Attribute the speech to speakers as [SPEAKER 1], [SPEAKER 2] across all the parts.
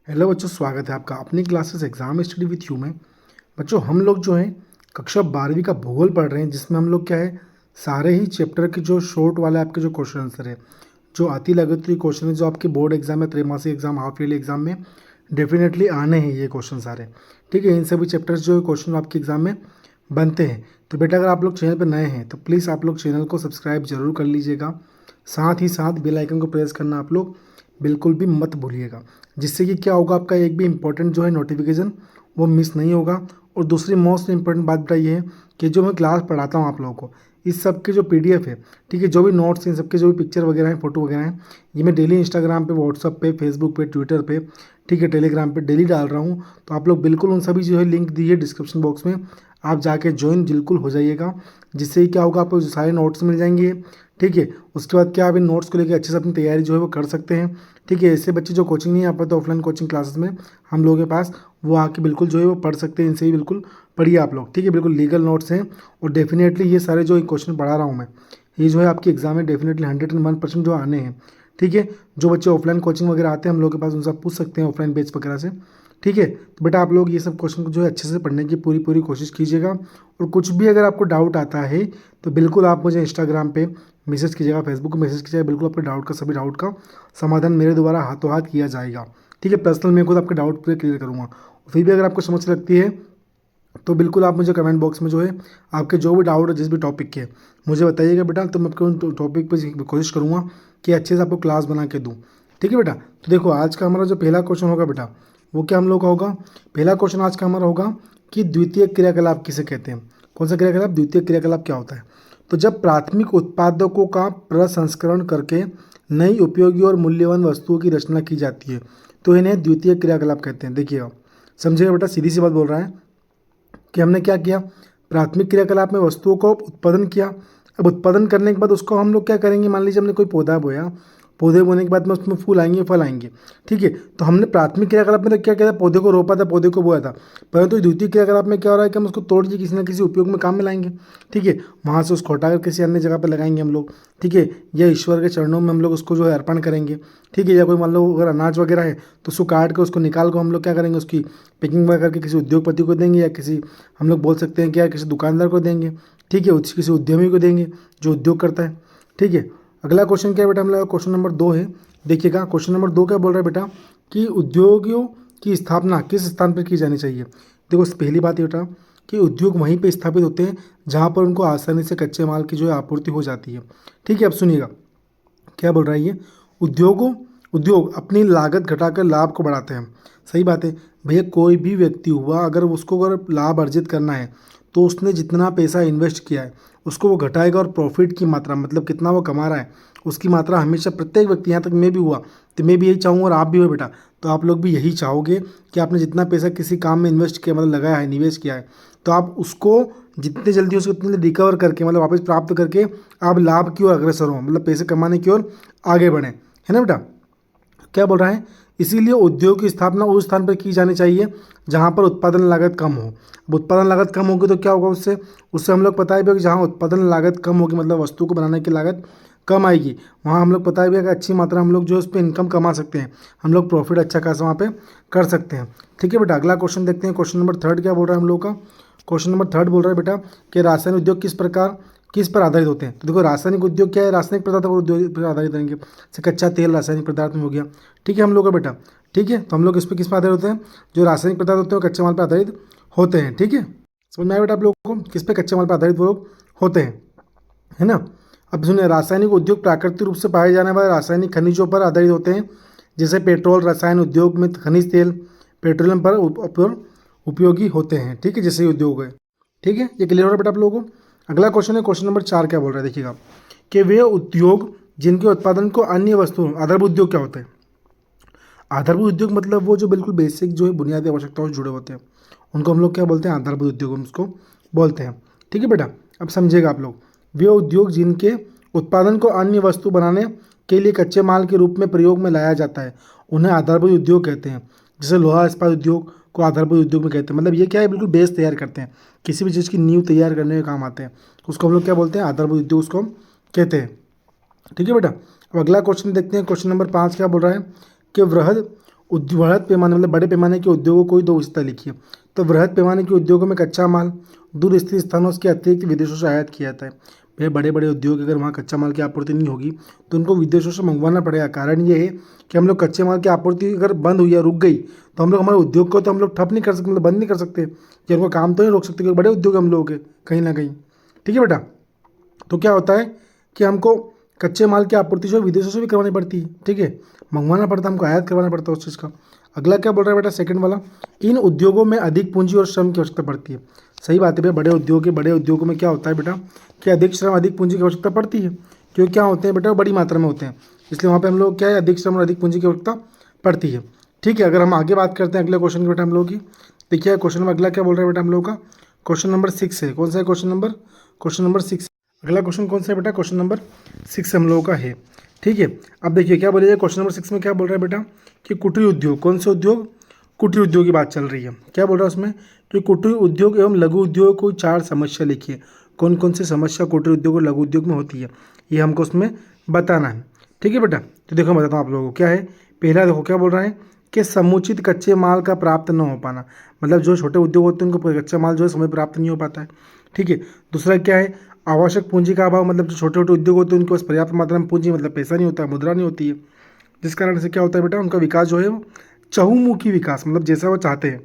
[SPEAKER 1] Hello बच्चों, स्वागत है आपका अपनी classes exam study with you में। बच्चों हम लोग जो है कक्षा 12वीं का भूगोल पढ़ रहे हैं, जिसमें हम लोग क्या है सारे ही चैप्टर के जो शॉर्ट वाले आपके जो क्वेश्चन आंसर है, जो अति लघुत्तरीय क्वेश्चन है, जो आपके बोर्ड एग्जाम में, त्रैमासिक एग्जाम, हाफ ईयरली एग्जाम में डेफिनेटली आने हैं ये क्वेश्चन सारे। ठीक है, इन सभी चैप्टर्स जो क्वेश्चन आपके एग्जाम में बनते हैं। तो बेटा अगर आप लोग चैनल पर नए हैं तो प्लीज़ आप लोग चैनल को सब्सक्राइब जरूर कर लीजिएगा। साथ ही साथ बेल आइकन को प्रेस करना आप लोग बिल्कुल भी मत भूलिएगा, जिससे कि क्या होगा, आपका एक भी इंपॉर्टेंट जो है नोटिफिकेशन वो मिस नहीं होगा। और दूसरी मोस्ट इंपॉर्टेंट बात बताइए है कि जो मैं क्लास पढ़ाता हूँ आप लोगों को, इस सब के जो पीडीएफ है, ठीक है, जो भी नोट्स हैं, सबके जो भी पिक्चर वगैरह हैं, फोटो वगैरह हैं, ये मैं डेली इंस्टाग्राम पे, व्हाट्सअप पे, फेसबुक पे, ट्विटर पे, ठीक है, टेलीग्राम पे डेली डाल रहा हूँ। तो आप लोग बिल्कुल उन सभी जो है लिंक दी है डिस्क्रिप्शन बॉक्स में, आप जाके ज्वाइन बिल्कुल हो जाइएगा। जिससे ही क्या होगा, आपको सारे नोट्स मिल जाएंगे। ठीक है, उसके बाद क्या आप इन नोट्स को लेकर अच्छे से अपनी तैयारी जो है वो कर सकते हैं। ठीक है, ऐसे बच्चे जो कोचिंग नहीं आ पाते ऑफलाइन कोचिंग क्लासेस में हम लोगों के पास, वो आके बिल्कुल जो है वो पढ़ सकते हैं। इनसे ही बिल्कुल पढ़िए आप लोग। ठीक है, बिल्कुल लीगल नोट्स हैं और डेफिनेटली ये सारे जो क्वेश्चन पढ़ा रहा हूँ मैं, ये जो है आपके एग्जाम में डेफिनेटली 101% जो आने हैं। ठीक है, जो बच्चे ऑफलाइन कोचिंग वगैरह आते हैं हम लोग के पास, उनसे आप पूछ सकते हैं ऑफलाइन बेच वगैरह से। ठीक है, तो बेटा आप लोग ये सब क्वेश्चन को जो है अच्छे से पढ़ने की पूरी पूरी कोशिश कीजिएगा। और कुछ भी अगर आपको डाउट आता है तो बिल्कुल आप मुझे इंस्टाग्राम पे मैसेज कीजिएगा, फेसबुक पे मैसेज कीजिएगा। बिल्कुल आपके डाउट का, सभी डाउट का समाधान मेरे द्वारा हाथों हाथ किया जाएगा। ठीक है, पर्सनल मैं खुद आपके डाउट पूरे क्लियर करूँगा। फिर भी अगर आपको समस्या लगती है तो बिल्कुल आप मुझे कमेंट बॉक्स में जो है आपके जो भी डाउट है जिस भी टॉपिक के, मुझे बताइएगा बेटा। तो मैं आपको उन टॉपिक पर कोशिश करूँगा कि अच्छे से आपको क्लास बना के दूँ। ठीक है बेटा, तो देखो आज का हमारा जो पहला क्वेश्चन होगा बेटा, वो क्या हम लोग का होगा, पहला क्वेश्चन आज का हमारा होगा कि द्वितीय क्रियाकलाप किसे कहते हैं। कौन सा क्रियाकलाप? द्वितीय क्रियाकलाप क्या होता है? तो जब प्राथमिक उत्पादकों का प्रसंस्करण करके नई उपयोगी और मूल्यवान वस्तुओं की रचना की जाती है तो इन्हें द्वितीय क्रियाकलाप कहते हैं। देखिएगा, समझिएगा बेटा, सीधी सी बात बोल रहा है कि हमने क्या किया, प्राथमिक क्रियाकलाप में वस्तुओं को उत्पादन किया। अब उत्पादन करने के बाद उसको हम लोग क्या करेंगे, मान लीजिए हमने कोई पौधा बोया, पौधे बोने के बाद में उसमें फूल आएंगे, फल आएंगे। ठीक है, तो हमने प्राथमिक क्रियाकलाप में तो क्या किया था, पौधे को रोपा था, पौधे को बोया था। परंतु द्वितीय क्रियाकलाप में क्या हो रहा है कि हम उसको तोड़ के किसी न किसी उपयोग में काम में लाएंगे। ठीक है, वहाँ से उसको हटाकर किसी अन्य जगह पर लगाएंगे हम लोग। ठीक है, या ईश्वर के चरणों में हम लोग उसको जो है अर्पण करेंगे। ठीक है, या कोई मान लो अगर अनाज वगैरह है तो उसको काट कर, उसको निकाल कर हम लोग क्या करेंगे, उसकी पैकिंग वगैरह करके किसी उद्योगपति को देंगे, या किसी हम लोग बोल सकते हैं कि यार किसी दुकानदार को देंगे। ठीक है, किसी उद्यमी को देंगे जो उद्योग करता है। ठीक है, अगला क्वेश्चन क्या है बेटा, हम लोग क्वेश्चन नंबर 2 है। देखिएगा, क्वेश्चन नंबर 2 क्या बोल रहा है बेटा कि उद्योगों की स्थापना किस स्थान पर की जानी चाहिए। देखो, पहली बात ये बेटा कि उद्योग वहीं पे स्थापित होते हैं जहाँ पर उनको आसानी से कच्चे माल की जो है आपूर्ति हो जाती है। ठीक है, अब सुनिएगा क्या बोल रहा है ये, उद्योग अपनी लागत घटाकर लाभ को बढ़ाते हैं। सही बात है भैया, कोई भी व्यक्ति हुआ अगर उसको अगर लाभ अर्जित करना है तो उसने जितना पैसा इन्वेस्ट किया है उसको वो घटाएगा, और प्रॉफिट की मात्रा मतलब कितना वो कमा रहा है उसकी मात्रा हमेशा प्रत्येक व्यक्ति, यहाँ तक मैं भी हुआ तो मैं भी यही चाहूँगा, और आप भी हो बेटा तो आप लोग भी यही चाहोगे कि आपने जितना पैसा किसी काम में इन्वेस्ट किया, मतलब लगाया है, निवेश किया है, तो आप उसको जितने जल्दी हो सके उतने रिकवर करके, मतलब वापस प्राप्त करके आप लाभ की ओर अग्रसर हो, मतलब पैसे कमाने की ओर आगे बढ़ें। है ना बेटा, क्या बोल रहा है, इसीलिए उद्योग की स्थापना उस स्थान पर की जानी चाहिए जहाँ पर उत्पादन लागत कम हो। अब उत्पादन लागत कम होगी तो क्या होगा, उससे उससे हम लोग पता है भी कि जहाँ उत्पादन लागत कम होगी, मतलब वस्तु को बनाने की लागत कम आएगी, वहाँ हम लोग पता है भी कि अच्छी मात्रा हम लोग जो है उस पर इनकम कमा सकते हैं, हम लोग प्रॉफिट अच्छा खासा वहाँ पे कर सकते हैं। ठीक है बेटा, अगला क्वेश्चन देखते हैं। क्वेश्चन नंबर 3 क्या बोल रहा है हम लोग का, क्वेश्चन नंबर 3 बोल रहा है बेटा कि रासायनिक उद्योग किस पर आधारित होते हैं। तो देखो, रासायनिक उद्योग क्या है, रासायनिक पदार्थ पर उद्योग पर आधारित रहेंगे, जैसे कच्चा तेल रासायनिक पदार्थ में हो गया। ठीक है हम लोग का बेटा, ठीक है, तो हम लोग किस पर आधारित होते हैं, जो रासायनिक पदार्थ होते हैं वो कच्चे माल पर आधारित होते हैं। ठीक है, समझ में आया बेटा आप लोगों को, किस पे कच्चे माल पर आधारित वो लोग होते हैं, है ना। अब सुनिए, रासायनिक उद्योग प्राकृतिक रूप से पाए जाने वाले रासायनिक खनिजों पर आधारित होते हैं, जैसे पेट्रोल, रसायन उद्योग में खनिज तेल, पेट्रोलियम पर उपयोगी होते हैं। ठीक है, जैसे ये उद्योग है। ठीक है, ये क्लियर हो रहा है बेटा आप लोगों को। अगला क्वेश्चन है, क्वेश्चन नंबर 4 क्या बोल रहा है, देखिएगा कि वे उद्योग जिनके उत्पादन को अन्य वस्तुओं, आधारभूत उद्योग क्या होते हैं। आधारभूत उद्योग मतलब वो जो बिल्कुल बेसिक जो है बुनियादी आवश्यकताओं से जुड़े होते हैं, उनको हम लोग क्या बोलते हैं, आधारभूत उद्योग हम उसको बोलते हैं। ठीक है बेटा, अब समझिएगा आप लोग, वे उद्योग जिनके उत्पादन को अन्य वस्तु बनाने के लिए कच्चे माल के रूप में प्रयोग में लाया जाता है उन्हें आधारभूत उद्योग कहते हैं। जैसे लोहा इस्पात उद्योग को आधारभूत उद्योग में कहते हैं, मतलब ये क्या है, बिल्कुल बेस तैयार करते हैं, किसी भी चीज़ की नींव तैयार करने में काम आते हैं, उसको हम लोग क्या बोलते हैं, आधारभूत उद्योग उसको हम कहते हैं। ठीक है बेटा, अब अगला क्वेश्चन देखते हैं। क्वेश्चन नंबर 5 क्या बोल रहा है कि वृहद वृहद पैमाने मतलब बड़े पैमाने के उद्योगों को ही दो विशेषता लिखिए। तो वृहद पैमाने के उद्योगों में कच्चा माल दूर स्थित स्थानों के अतिरिक्त विदेशों से आयात किया जाता है। भाई बड़े बड़े उद्योग अगर वहाँ कच्चा माल की आपूर्ति नहीं होगी तो उनको विदेशों से मंगवाना पड़ेगा। कारण ये है कि हम लोग कच्चे माल की आपूर्ति अगर बंद हुई या रुक गई तो हम लोग हमारे उद्योग को तो हम लोग ठप नहीं कर सकते, मतलब बंद नहीं कर सकते, या उनका काम तो नहीं रोक सकते, क्योंकि बड़े उद्योग हम लोगों के कहीं ना कहीं। ठीक है बेटा, तो क्या होता है कि हमको कच्चे माल की आपूर्ति जो विदेशों से भी करवानी पड़ती है। ठीक है, मंगवाना पड़ता है, हमको आयात करवाना पड़ता है उस चीज़ का। अगला क्या बोल रहा है बेटा, सेकंड वाला, इन उद्योगों में अधिक पूंजी और श्रम की आवश्यकता पड़ती है। सही बात है भैया, बड़े उद्योगों में क्या होता है बेटा कि अधिक श्रम अधिक पूंजी की आवश्यकता पड़ती है, क्योंकि क्या होते हैं बेटा, बड़ी मात्रा में होते हैं, इसलिए वहाँ पे हम लोग क्या है, अधिक श्रम और अधिक पूंजी की आवश्यकता पड़ती है। ठीक है, अगर हम आगे बात करते हैं अगले क्वेश्चन की बेटा हम लोग की, देखिए क्वेश्चन में अगला क्या बोल रहा है बेटा हम लोग का, क्वेश्चन नंबर 6 है। कौन सा है क्वेश्चन नंबर 6। अगला क्वेश्चन कौन सा है बेटा, क्वेश्चन नंबर 6 हम लोगों का है। ठीक है, अब देखिए क्या बोलिए, क्वेश्चन नंबर 6 में क्या बोल रहा है बेटा कि कुटीर उद्योग, कौन से उद्योग, कुटीर उद्योग की बात चल रही है। क्या बोल रहा है उसमें कि कुटीर उद्योग एवं लघु उद्योग को 4 समस्या लिखिए। कौन कौन सी समस्या कुटीर उद्योग और लघु उद्योग में होती है, ये हमको उसमें बताना है। ठीक है बेटा, तो देखो मैं बताता हूँ आप लोगों को क्या है। पहला देखो क्या बोल रहा है कि समुचित कच्चे माल का प्राप्त न हो पाना, मतलब जो छोटे उद्योग होते हैं उनको कच्चा माल जो है समय प्राप्त नहीं हो पाता है। ठीक है, दूसरा क्या है, आवश्यक पूंजी का अभाव, मतलब जो छोटे छोटे उद्योग होते हैं उनके पास पर्याप्त मात्रा में पूंजी मतलब पैसा नहीं होता, मुद्रा नहीं होती है, जिस कारण से क्या होता है बेटा उनका विकास जो है वो चहुमुखी विकास, मतलब जैसा वो चाहते हैं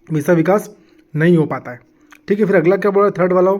[SPEAKER 1] वैसा विकास नहीं हो पाता है। ठीक है, फिर अगला क्या बोल रहा है, थर्ड वाला,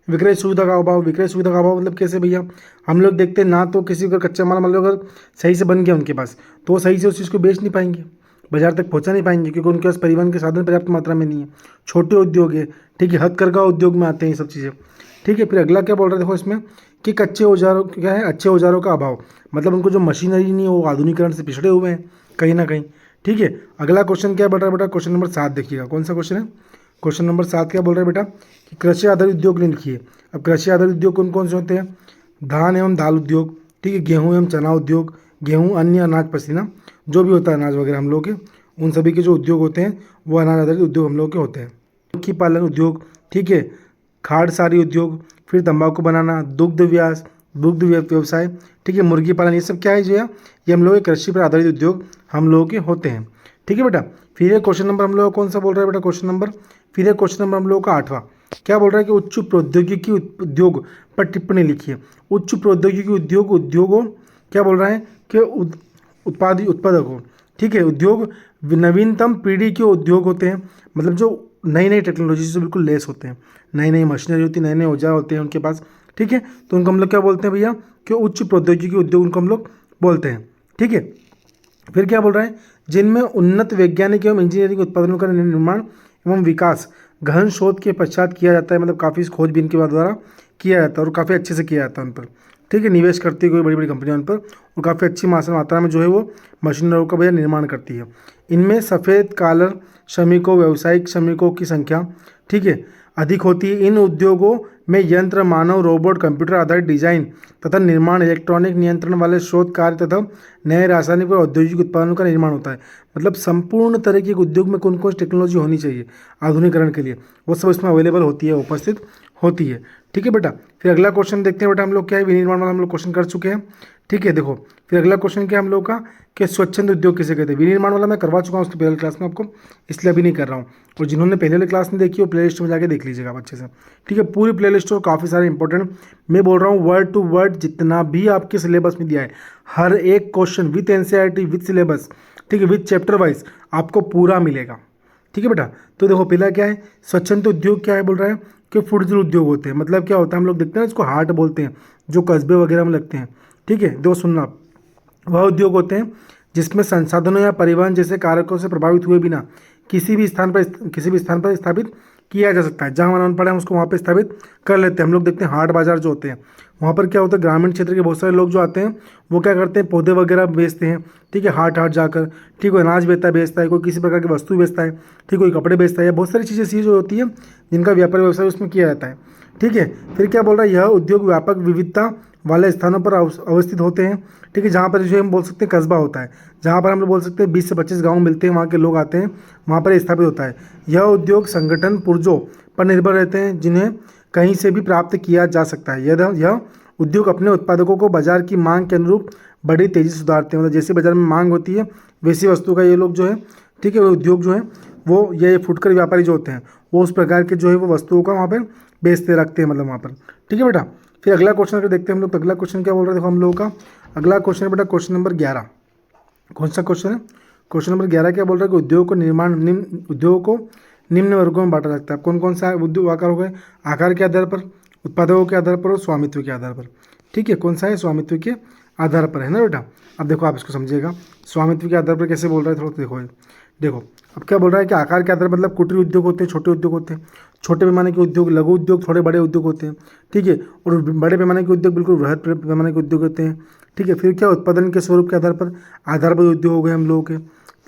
[SPEAKER 1] विक्रय सुविधा का अभाव। विक्रय सुविधा का अभाव मतलब कैसे भैया, हम लोग देखते हैं ना तो किसी का कच्चा माल मतलब अगर सही से बन गया उनके पास तो वो सही से उस चीज़ को बेच नहीं पाएंगे, बाजार तक पहुंचा नहीं पाएंगे, क्योंकि उनके पास परिवहन के साधन पर्याप्त मात्रा में नहीं है। छोटे उद्योग है, ठीक है, हथकरघा उद्योग में आते हैं ये सब चीज़ें। ठीक है, फिर अगला क्या बोल रहा है देखो इसमें कि कच्चे औजारों क्या है, अच्छे औजारों का अभाव, मतलब उनको जो मशीनरी नहीं है वो आधुनिकरण से पिछड़े हुए हैं कहीं ना कहीं। ठीक है, अगला क्वेश्चन क्या बोल रहा है बेटा, क्वेश्चन नंबर 7 देखिएगा, कौन सा क्वेश्चन है, क्वेश्चन नंबर 7 क्या बोल रहा है बेटा कि कृषि आधारित उद्योग नहीं लिखिए। अब कृषि आधारित उद्योग कौन कौन से होते हैं, धान एवं दाल उद्योग, ठीक है, गेहूँ एवं चना उद्योग, गेहूँ अन्य अनाज पसीना जो भी होता है अनाज वगैरह हम लोग के, उन सभी के जो उद्योग होते हैं वो अनाज आधारित उद्योग हम लोग के होते हैं। मधुमक्खी पालन उद्योग, ठीक है, खाड़सारी उद्योग, फिर तंबाकू बनाना, दुग्ध व्यवसाय, ठीक है, मुर्गी पालन, ये सब क्या है जो है ये हम लोग के कृषि पर आधारित उद्योग हम लोगों के होते हैं। ठीक है बेटा, फिर ये क्वेश्चन नंबर हम लोग कौन सा बोल रहा है बेटा, फिर ये क्वेश्चन नंबर हम लोग का 8वां क्या बोल रहा है कि उच्च प्रौद्योगिकी उद्योग पर टिप्पणी लिखिए। उच्च प्रौद्योगिकी उद्योगों क्या बोल रहा है कि उत्पादकों, ठीक है, उद्योग नवीनतम पीढ़ी के उद्योग होते हैं, मतलब जो नई नई टेक्नोलॉजी से बिल्कुल लेस होते हैं, नई नई मशीनरी होती है, नए नए औजार होते हैं उनके पास। ठीक है, तो उनको हम लोग क्या बोलते हैं भैया कि उच्च प्रौद्योगिकी उद्योग उनको हम लोग बोलते हैं। ठीक है, फिर क्या बोल रहा है, जिनमें उन्नत वैज्ञानिक एवं इंजीनियरिंग उत्पादनों का निर्माण एवं विकास गहन शोध के पश्चात किया जाता है, मतलब काफ़ी खोजबीन के द्वारा किया जाता है और काफ़ी अच्छे से किया जाता है उन पर। ठीक है, निवेश करती है कोई बड़ी बड़ी कंपनियां उन पर और काफ़ी अच्छी मात्रा में जो है वो मशीनरों का भैया निर्माण करती है। इनमें सफ़ेद कॉलर श्रमिकों, व्यावसायिक श्रमिकों की संख्या, ठीक है, अधिक होती है। इन उद्योगों में यंत्र, मानव, रोबोट, कंप्यूटर आधारित डिजाइन तथा निर्माण, इलेक्ट्रॉनिक नियंत्रण वाले शोध कार्य तथा नए रासायनिक और औद्योगिक उत्पादनों का निर्माण होता है। मतलब संपूर्ण तरह के उद्योग में कौन कौन सी टेक्नोलॉजी होनी चाहिए आधुनिकरण के लिए, वो सब इसमें अवेलेबल होती है, उपस्थित होती है। ठीक है बेटा, फिर अगला क्वेश्चन देखते हैं बेटा हम लोग क्या है, विनिर्माण वाला हम लोग क्वेश्चन कर चुके हैं। ठीक है, देखो फिर अगला क्वेश्चन क्या है हम लोग का कि स्वच्छंद उद्योग किसे कहते हैं। विनिर्माण वाला मैं करवा चुका हूँ उसके पहले क्लास में आपको, इसलिए अभी नहीं कर रहा हूँ, और जिन्होंने पहले वाली क्लास नहीं देखी वो प्ले लिस्ट में जाके देख लीजिएगा अच्छे से। ठीक है, पूरी प्ले लिस्ट और काफ़ी सारे इंपॉर्टेंट, मैं बोल रहा हूँ वर्ड टू वर्ड जितना भी आपके सिलेबस में दिया है, हर एक question with NCERT with syllabus, ठीक है, विथ चैप्टर वाइज आपको पूरा मिलेगा। ठीक है बेटा, तो देखो पहला क्या है, स्वच्छंद उद्योग क्या है बोल रहा है कि फुटजल उद्योग होते हैं। मतलब क्या होता है, हम लोग देखते हैं इसको हाट बोलते हैं, जो कस्बे वगैरह में लगते हैं। ठीक है, देखो सुनना, वह उद्योग होते हैं जिसमें संसाधनों या परिवहन जैसे कारकों से प्रभावित हुए बिना किसी भी स्थान पर स्थापित किया जा सकता है। जहाँ मन पड़े हम उसको वहाँ पे स्थापित कर लेते हैं। हम लोग देखते हैं हाट बाजार जो होते हैं, वहाँ पर क्या होता है, ग्रामीण क्षेत्र के बहुत सारे लोग जो आते हैं वो क्या करते हैं, पौधे वगैरह बेचते हैं। ठीक है, हाट जाकर, ठीक है, अनाज बेचता है, कोई किसी प्रकार की वस्तु बेचता है, ठीक, कोई कपड़े बेचता है, बहुत सारी चीज़ें ऐसी जो होती है जिनका व्यापार व्यवसाय उसमें किया जाता है। ठीक है, फिर क्या बोल रहा है, यह उद्योग व्यापक विविधता वाले स्थानों पर अवस्थित होते हैं। ठीक है, जहाँ पर जो हम बोल सकते हैं कस्बा होता है, जहाँ पर हम लोग बोल सकते हैं 20 से 25 गांव मिलते हैं, वहाँ के लोग आते हैं, वहाँ पर स्थापित होता है। यह उद्योग संगठन पुर्जों पर निर्भर रहते हैं जिन्हें कहीं से भी प्राप्त किया जा सकता है। यह उद्योग अपने उत्पादकों को बाजार की मांग के अनुरूप बड़ी तेज़ी से सुधारते हैं। मतलब जैसे बाजार में मांग होती है वैसी वस्तु का ये लोग जो है, ठीक है, वो उद्योग जो है वो ये फुटकर व्यापारी जो होते हैं वो उस प्रकार के जो है वो वस्तुओं का वहाँ पर बेचते रखते हैं, मतलब वहाँ पर। ठीक है बेटा, फिर अगला क्वेश्चन अगर देखते हैं हम लोग, तो अगला क्वेश्चन क्या बोल रहे हैं, देखो हम लोगों का अगला क्वेश्चन है बेटा क्वेश्चन नंबर 11। कौन सा क्वेश्चन है? क्वेश्चन नंबर 11 क्या बोल रहा है कि उद्योग को निम्न वर्गों में बांटा जाता है। कौन कौन सा उद्योग आकार हो गए? आकार के आधार पर, उत्पादकों के आधार पर और स्वामित्व के आधार पर। ठीक है, कौन सा है? स्वामित्व के आधार पर, है ना बेटा। अब देखो आप इसको समझिएगा, स्वामित्व के आधार पर कैसे बोल रहा है, थोड़ा देखो देखो अब क्या बोल रहा है कि आकार के आधार पर मतलब कुटीर उद्योग होते हैं, छोटे उद्योग होते हैं, छोटे पैमाने के उद्योग, लघु उद्योग, थोड़े बड़े उद्योग होते हैं। ठीक है, और बड़े पैमाने के उद्योग बिल्कुल बृहद पैमाने के उद्योग होते हैं। ठीक है, फिर क्या उत्पादन के स्वरूप के आधारभूत उद्योग हो गए हम लोगों के।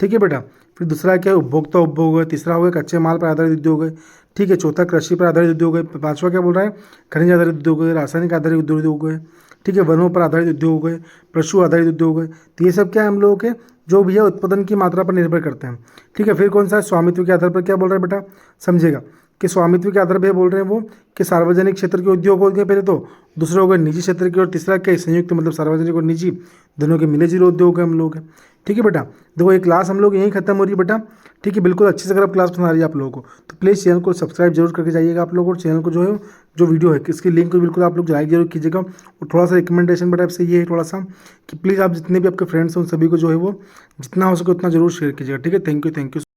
[SPEAKER 1] ठीक है बेटा, फिर दूसरा क्या है? उपभोक्ता उपभोग है। तीसरा हो गया कच्चे माल पर आधारित उद्योग है। ठीक है, चौथा कृषि पर आधारित उद्योग है। पांचवा क्या बोल रहा है? खनिज आधारित उद्योग है, रासायनिक आधारित उद्योग है। ठीक है, वनों पर आधारित उद्योग है, पशु आधारित उद्योग है। तो ये सब क्या है हम लोगों के जो भी है उत्पादन की मात्रा पर निर्भर करते हैं। ठीक है, फिर कौन सा है? स्वामित्व के आधार पर क्या बोल रहा है बेटा, समझेगा कि स्वामित्व के आधार पर बोल रहे हैं वो कि सार्वजनिक क्षेत्र के उद्योग हो गए पहले, तो दूसरा हो गया निजी क्षेत्र के, और तीसरा क्या? संयुक्त, मतलब सार्वजनिक और निजी दोनों के मिले जुले उद्योग है हम लोग के। ठीक है बेटा, देखो ये क्लास हम लोग यहीं खत्म हो रही है बेटा। ठीक है, बिल्कुल अच्छे से अगर आप क्लास पसंद आ रही है आप लोगों को तो प्लीज़ चैनल को सब्सक्राइब जरूर करके जाइएगा आप लोग, और चैनल को जो है जो वीडियो है इसकी लिंक को बिल्कुल आप लोग लाइक जरूर कीजिएगा। और थोड़ा सा रिकमेंडेशन बेटा आपसे ये है थोड़ा सा कि प्लीज़ आप जितने भी आपके फ्रेंड्स हैं उन सभी को जो है वो जितना हो सके उतना जरूर शेयर कीजिएगा। ठीक है, थैंक यू।